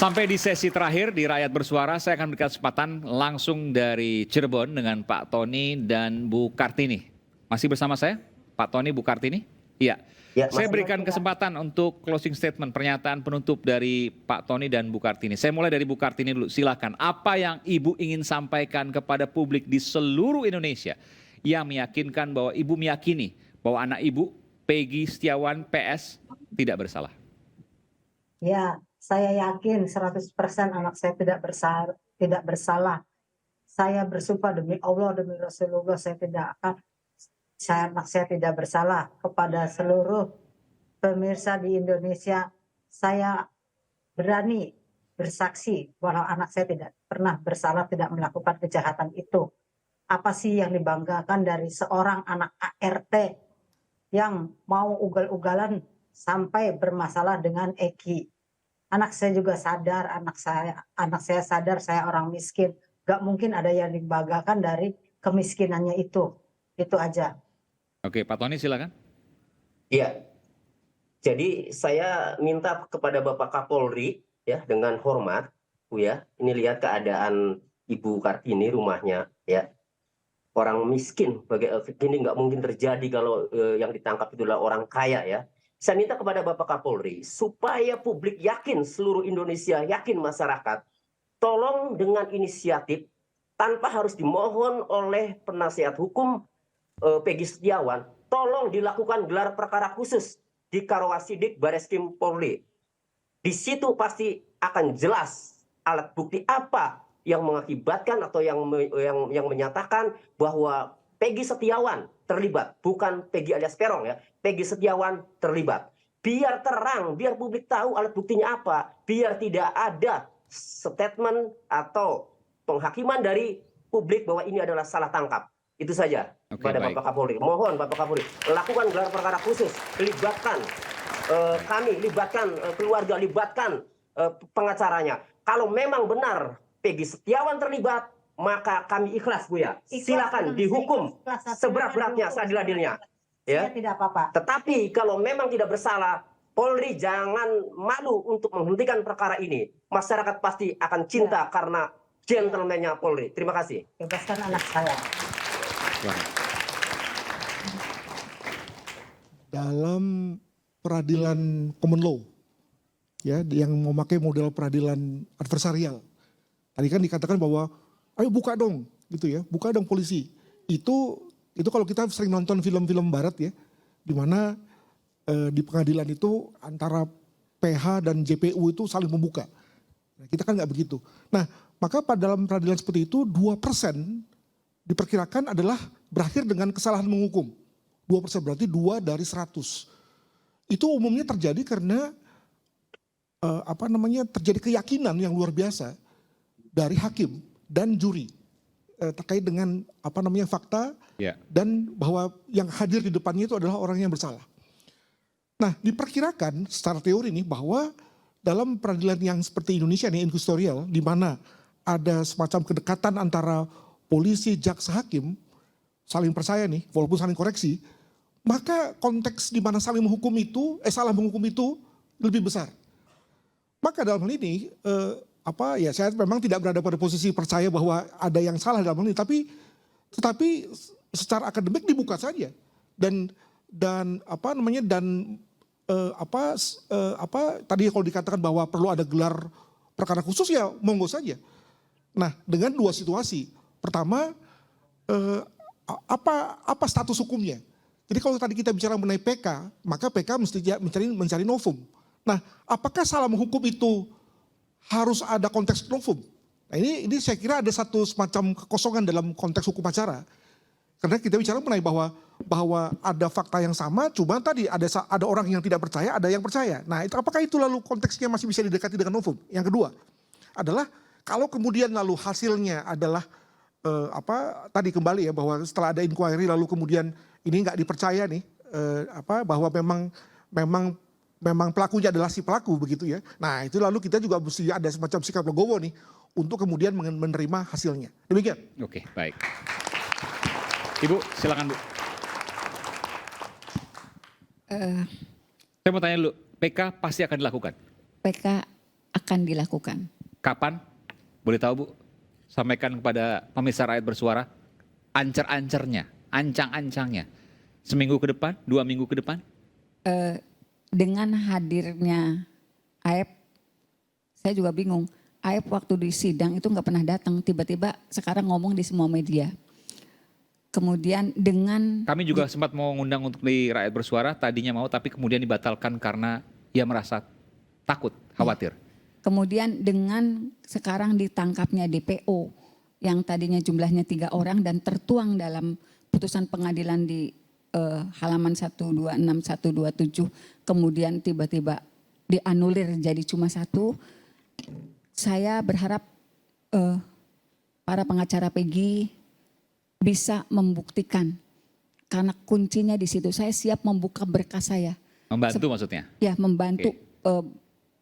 Sampai di sesi terakhir di Rakyat Bersuara, saya akan berikan kesempatan langsung dari Cirebon dengan Pak Tony dan Bu Kartini. Masih bersama saya, Pak Tony, Bu Kartini? Iya. Ya, Saya berikan kesempatan untuk closing statement, pernyataan penutup dari Pak Tony dan Bu Kartini. Saya mulai dari Bu Kartini dulu, silakan. Apa yang Ibu ingin sampaikan kepada publik di seluruh Indonesia yang meyakinkan bahwa Ibu meyakini bahwa anak Ibu, Peggy Setiawan PS, tidak bersalah? Ya, saya yakin 100% anak saya tidak bersalah. Saya bersumpah demi Allah, demi Rasulullah, anak saya tidak bersalah. Kepada seluruh pemirsa di Indonesia, saya berani bersaksi bahwa anak saya tidak pernah bersalah, tidak melakukan kejahatan itu. Apa sih yang dibanggakan dari seorang anak ART yang mau ugal-ugalan sampai bermasalah dengan Eki? Anak saya juga sadar, anak saya sadar saya orang miskin. Gak mungkin ada yang dibanggakan dari kemiskinannya itu. Itu aja. Oke, Pak Tony silakan. Iya. Jadi saya minta kepada Bapak Kapolri ya dengan hormat, Bu ya. Ini lihat keadaan Ibu Kartini rumahnya ya. Orang miskin, ini nggak mungkin terjadi kalau yang ditangkap itu adalah orang kaya ya. Saya minta kepada Bapak Kapolri supaya publik yakin, seluruh Indonesia yakin, masyarakat, tolong dengan inisiatif tanpa harus dimohon oleh penasihat hukum Peggy Setiawan, tolong dilakukan gelar perkara khusus di Karawasidik Bareskrim Polri. Di situ pasti akan jelas alat bukti apa yang mengakibatkan atau yang menyatakan bahwa Peggy Setiawan terlibat, bukan Peggy alias Peron ya, Peggy Setiawan terlibat. Biar terang, biar publik tahu alat buktinya apa, biar tidak ada statement atau penghakiman dari publik bahwa ini adalah salah tangkap. Itu saja kepada Bapak Kapolri. Mohon Bapak Kapolri lakukan gelar perkara khusus, libatkan kami, libatkan keluarga, libatkan pengacaranya. Kalau memang benar Peggy Setiawan terlibat, maka kami ikhlas, Bu ya. Silakan dihukum seberat-beratnya, seadil-adilnya. Ya, tidak apa-apa. Tetapi kalau memang tidak bersalah, Polri jangan malu untuk menghentikan perkara ini. Masyarakat pasti akan cinta karena gentleman-nya Polri. Terima kasih. Bebaskan anak saya. Dalam peradilan common law, ya, yang memakai model peradilan adversarial. Tadi kan dikatakan bahwa ayo buka dong, gitu ya, buka dong polisi. Itu kalau kita sering nonton film-film barat ya, di mana di pengadilan itu antara PH dan JPU itu saling membuka. Nah, kita kan nggak begitu. Nah, maka pada dalam peradilan seperti itu 2% diperkirakan adalah berakhir dengan kesalahan menghukum. 2% berarti 2 dari 100. Itu umumnya terjadi karena terjadi keyakinan yang luar biasa dari hakim dan juri terkait dengan fakta dan bahwa yang hadir di depannya itu adalah orang yang bersalah. Nah, diperkirakan secara teori nih bahwa dalam peradilan yang seperti Indonesia nih, inquisitorial, di mana ada semacam kedekatan antara polisi, jaksa, hakim, saling percaya nih, walaupun saling koreksi, maka konteks di mana saling menghukum itu, salah menghukum itu lebih besar. Maka dalam hal ini, saya memang tidak berada pada posisi percaya bahwa ada yang salah dalam hal ini, tetapi secara akademik dibuka saja tadi kalau dikatakan bahwa perlu ada gelar perkara khusus ya monggo saja. Nah, dengan dua situasi. Pertama, apa status hukumnya? Jadi kalau tadi kita bicara mengenai PK, maka PK mesti mencari novum. Nah, apakah salah menghukum itu harus ada konteks novum? Nah, ini saya kira ada satu semacam kekosongan dalam konteks hukum acara. Karena kita bicara mengenai bahwa ada fakta yang sama, cuma tadi ada orang yang tidak percaya, ada yang percaya. Nah, apakah itu lalu konteksnya masih bisa didekati dengan novum? Yang kedua adalah kalau kemudian lalu hasilnya adalah tadi kembali ya, bahwa setelah ada inquiry lalu kemudian ini nggak dipercaya nih, bahwa memang pelakunya adalah si pelaku begitu ya. Nah, itu lalu kita juga mesti ada semacam sikap legowo nih untuk kemudian menerima hasilnya. Demikian. Oke, baik. Ibu, silakan Bu. Saya mau tanya dulu, PK pasti akan dilakukan? PK akan dilakukan. Kapan? Boleh tahu Bu? Sampaikan kepada pemirsa Rakyat Bersuara, ancer-ancernya, ancang-ancangnya. Seminggu ke depan, 2 minggu ke depan? Dengan hadirnya Aep, saya juga bingung. Aep waktu di sidang itu nggak pernah datang, tiba-tiba sekarang ngomong di semua media. Kemudian dengan Kami juga sempat mau ngundang untuk di Rakyat Bersuara, tadinya mau tapi kemudian dibatalkan karena ia merasa takut, khawatir. kemudian dengan sekarang ditangkapnya DPO yang tadinya jumlahnya 3 orang dan tertuang dalam putusan pengadilan di halaman 126, 127, kemudian tiba-tiba dianulir jadi cuma 1. Saya berharap para pengacara Peggy bisa membuktikan, karena kuncinya di situ. Saya siap membuka berkas saya. Membantu maksudnya? Ya, membantu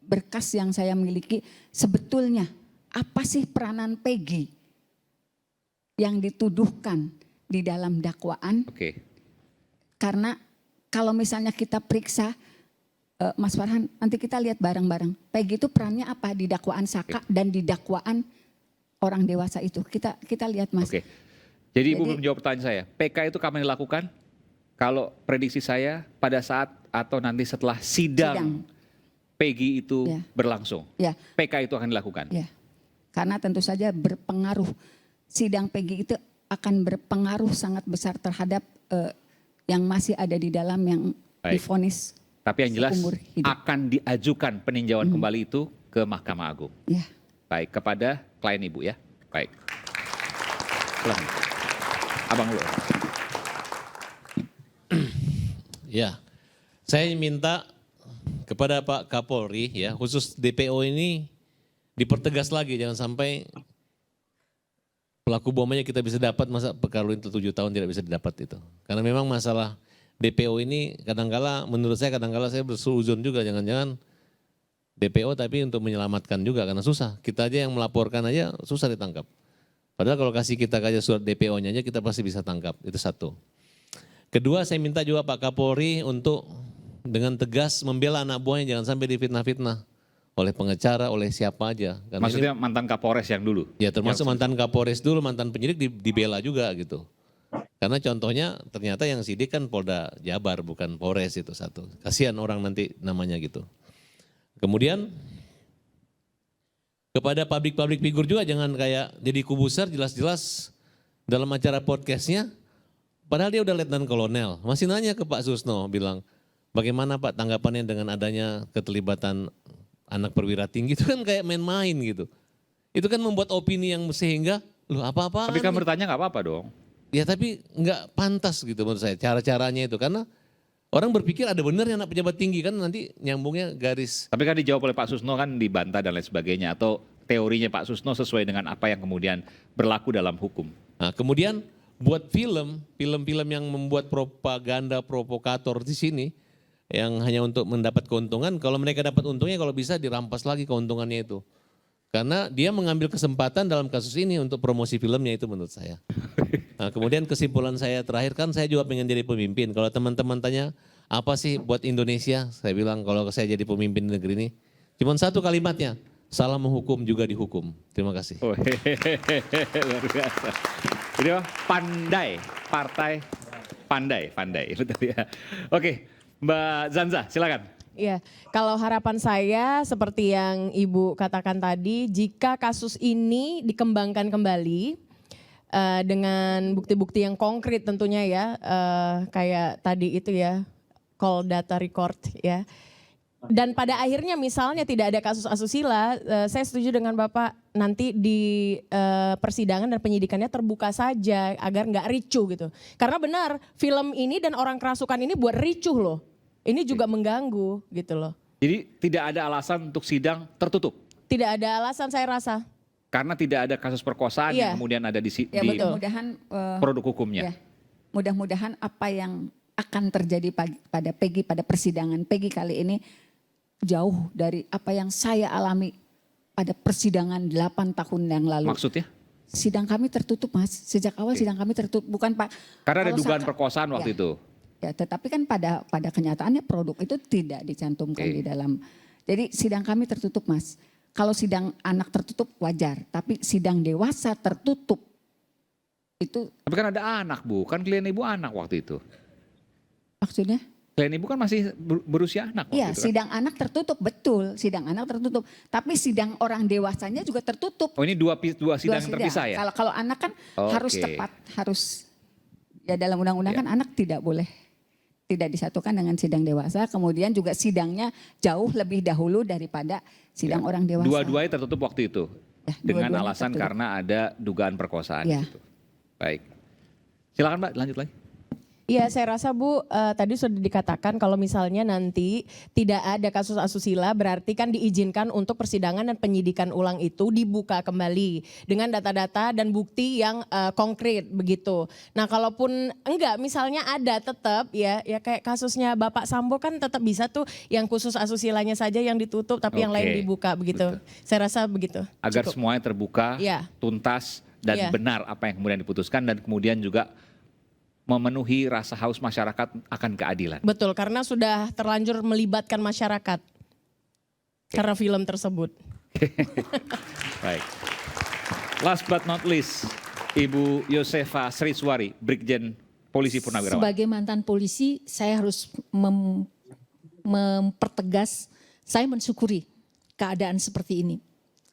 berkas yang saya miliki. Sebetulnya apa sih peranan Peggy yang dituduhkan di dalam dakwaan? Oke. Karena kalau misalnya kita periksa, Mas Farhan, nanti kita lihat bareng-bareng. Peggy itu perannya apa di dakwaan Saka dan di dakwaan orang dewasa itu. Kita lihat, Mas. Oke. Jadi Ibu belum jawab pertanyaan saya. PK itu kapan dilakukan? Kalau prediksi saya pada saat atau nanti setelah sidang. Peggy itu Ya. berlangsung. Ya. PK itu akan dilakukan. Ya. Karena tentu saja berpengaruh. Sidang Peggy itu akan berpengaruh sangat besar terhadap yang masih ada di dalam yang Baik. divonis. Tapi yang jelas seumur hidup. akan diajukan peninjauan kembali itu ke Mahkamah Agung. Ya. Baik, kepada klien Ibu ya. Baik. Silahkan. Abang dulu. Ya, saya minta kepada Pak Kapolri ya, khusus DPO ini dipertegas lagi, jangan sampai pelaku bomnya kita bisa dapat, masa perkara itu 7 tahun tidak bisa didapat itu. Karena memang masalah DPO ini kadangkala, menurut saya kadangkala saya bersuuzon juga, jangan-jangan DPO tapi untuk menyelamatkan juga karena susah. Kita aja yang melaporkan aja susah ditangkap. Padahal kalau kasih kita aja surat DPO-nya aja kita pasti bisa tangkap, itu satu. Kedua, saya minta juga Pak Kapolri untuk dengan tegas membela anak buahnya, jangan sampai difitnah-fitnah oleh pengacara, oleh siapa aja. Karena Maksudnya mantan Kapolres yang dulu? ya termasuk mantan Kapolres dulu, mantan penyidik dibela juga gitu. Karena contohnya ternyata yang sidik kan Polda Jabar bukan Polres, itu satu. Kasihan orang nanti namanya gitu. Kemudian kepada publik figur juga jangan kayak jadi kubusar, jelas-jelas dalam acara podcastnya. Padahal dia udah letnan kolonel, masih nanya ke Pak Susno, bilang bagaimana Pak tanggapannya dengan adanya keterlibatan anak perwira tinggi, itu kan kayak main-main gitu. Itu kan membuat opini yang sehingga, loh apa-apaan. Tapi kan bertanya nggak apa-apa dong. Ya tapi nggak pantas gitu menurut saya, cara-caranya itu. Karena orang berpikir ada benernya anak pejabat tinggi, kan nanti nyambungnya garis. Tapi kan dijawab oleh Pak Susno kan dibantah dan lain sebagainya. Atau teorinya Pak Susno sesuai dengan apa yang kemudian berlaku dalam hukum. Nah kemudian buat film yang membuat propaganda provokator di sini yang hanya untuk mendapat keuntungan, kalau mereka dapat untungnya kalau bisa dirampas lagi keuntungannya itu. Karena dia mengambil kesempatan dalam kasus ini untuk promosi filmnya, itu menurut saya. Nah, kemudian kesimpulan saya terakhir, kan saya juga pengen jadi pemimpin. Kalau teman-teman tanya apa sih buat Indonesia, saya bilang kalau saya jadi pemimpin di negeri ini, cuma satu kalimatnya, salah menghukum juga dihukum. Terima kasih. Oh, luar biasa. Ini pandai, partai pandai. Betul ya. Oke, Mbak Zanza silakan. Iya, kalau harapan saya seperti yang Ibu katakan tadi, jika kasus ini dikembangkan kembali dengan bukti-bukti yang konkret tentunya ya, kayak tadi itu ya, call data record ya. Dan pada akhirnya misalnya tidak ada kasus asusila, saya setuju dengan Bapak nanti di persidangan dan penyidikannya terbuka saja agar nggak ricuh gitu. Karena benar film ini dan orang kerasukan ini buat ricuh loh. Ini juga mengganggu gitu loh. Jadi tidak ada alasan untuk sidang tertutup? Tidak ada alasan saya rasa. Karena tidak ada kasus perkosaan Iya. yang kemudian ada di Ya, di mudah-mudahan produk hukumnya. ya, mudah-mudahan apa yang akan terjadi pada Peggy, pada persidangan Peggy kali ini jauh dari apa yang saya alami pada persidangan 8 tahun yang lalu. Maksudnya? Sidang kami tertutup, Mas. Sejak awal sidang kami tertutup, bukan Pak. Karena ada kalau dugaan Saka- perkosaan waktu ya. itu. Ya, tetapi kan pada kenyataannya produk itu tidak dicantumkan di dalam. Jadi sidang kami tertutup, Mas. kalau sidang anak tertutup wajar, tapi sidang dewasa tertutup itu Tapi kan ada anak Bu, kan klien Ibu anak waktu itu. maksudnya? Klien Ibu kan masih berusia anak waktu Iya, itu kan. sidang anak tertutup, betul. Sidang anak tertutup. Tapi sidang orang dewasanya juga tertutup. Oh ini dua Dua sidang yang terpisah ya? Kalau anak kan harus Oke. tepat, harus ya dalam undang-undang kan anak tidak boleh tidak disatukan dengan sidang dewasa. Kemudian juga sidangnya jauh lebih dahulu daripada sidang orang dewasa. Dua-duanya tertutup waktu itu. Ya, Dengan dua-duanya alasan tertutup. karena ada dugaan perkosaan Ya. gitu. Baik. Silakan Mbak, lanjut lagi. Iya, saya rasa Bu, tadi sudah dikatakan kalau misalnya nanti tidak ada kasus asusila, berarti kan diizinkan untuk persidangan dan penyidikan ulang itu dibuka kembali dengan data-data dan bukti yang konkret begitu. Nah, kalaupun enggak, misalnya ada tetap ya kayak kasusnya Bapak Sambo kan tetap bisa tuh yang khusus asusilanya saja yang ditutup, tapi yang lain Oke, dibuka begitu. betul. Saya rasa begitu. Agar Cukup. semuanya terbuka, Iya. tuntas dan Iya. benar apa yang kemudian diputuskan dan kemudian juga memenuhi rasa haus masyarakat akan keadilan. Betul, karena sudah terlanjur melibatkan masyarakat karena film tersebut. Baik. Last but not least, Ibu Yosefa Sriswari, Brigjen Polisi Purnawirawan. Sebagai mantan polisi, saya harus mempertegas, saya mensyukuri keadaan seperti ini.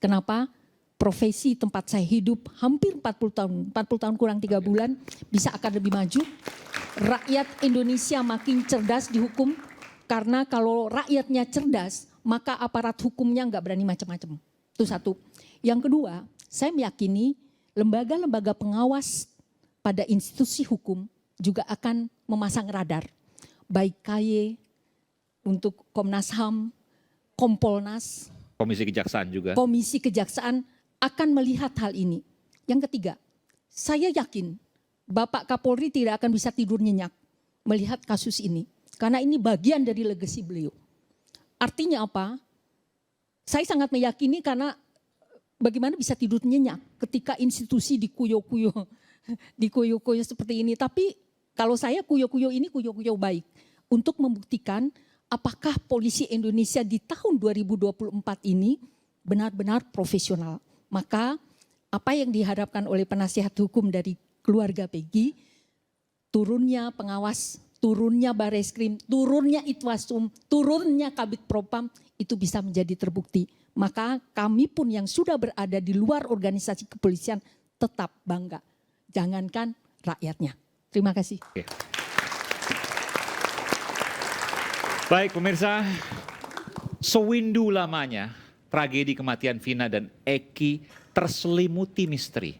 Kenapa? Profesi tempat saya hidup hampir 40 tahun kurang 3 bulan, bisa akan lebih maju. Rakyat Indonesia makin cerdas dihukum, karena kalau rakyatnya cerdas, maka aparat hukumnya nggak berani macam-macam. Itu satu. Yang kedua, saya meyakini lembaga-lembaga pengawas pada institusi hukum juga akan memasang radar. Baik KY, untuk Komnas HAM, Kompolnas, Komisi Kejaksaan juga. Komisi Kejaksaan akan melihat hal ini. Yang ketiga, saya yakin Bapak Kapolri tidak akan bisa tidur nyenyak melihat kasus ini. Karena ini bagian dari legasi beliau. Artinya apa? Saya sangat meyakini karena bagaimana bisa tidur nyenyak ketika institusi dikuyo-kuyo seperti ini. Tapi kalau saya kuyo-kuyo ini kuyo-kuyo baik. Untuk membuktikan apakah polisi Indonesia di tahun 2024 ini benar-benar profesional. Maka apa yang diharapkan oleh penasihat hukum dari keluarga Peggy, turunnya pengawas, turunnya Bareskrim, turunnya Itwasum, turunnya Kabid Propam, itu bisa menjadi terbukti. Maka kami pun yang sudah berada di luar organisasi kepolisian tetap bangga. Jangankan rakyatnya. Terima kasih. Oke. Baik pemirsa, sewindu lamanya tragedi kematian Vina dan Eki terselimuti misteri.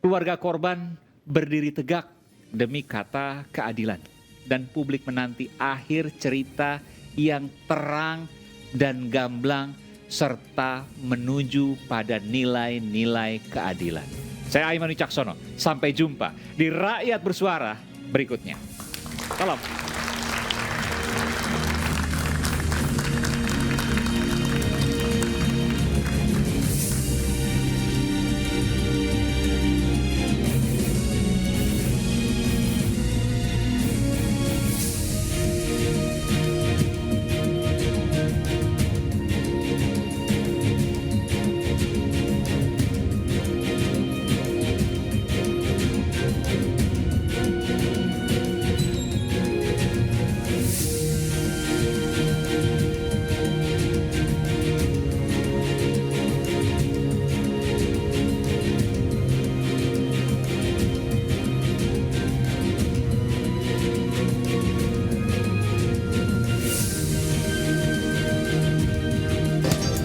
Keluarga korban berdiri tegak demi kata keadilan. Dan publik menanti akhir cerita yang terang dan gamblang serta menuju pada nilai-nilai keadilan. Saya Aiman Wicaksono, sampai jumpa di Rakyat Bersuara berikutnya. Salam.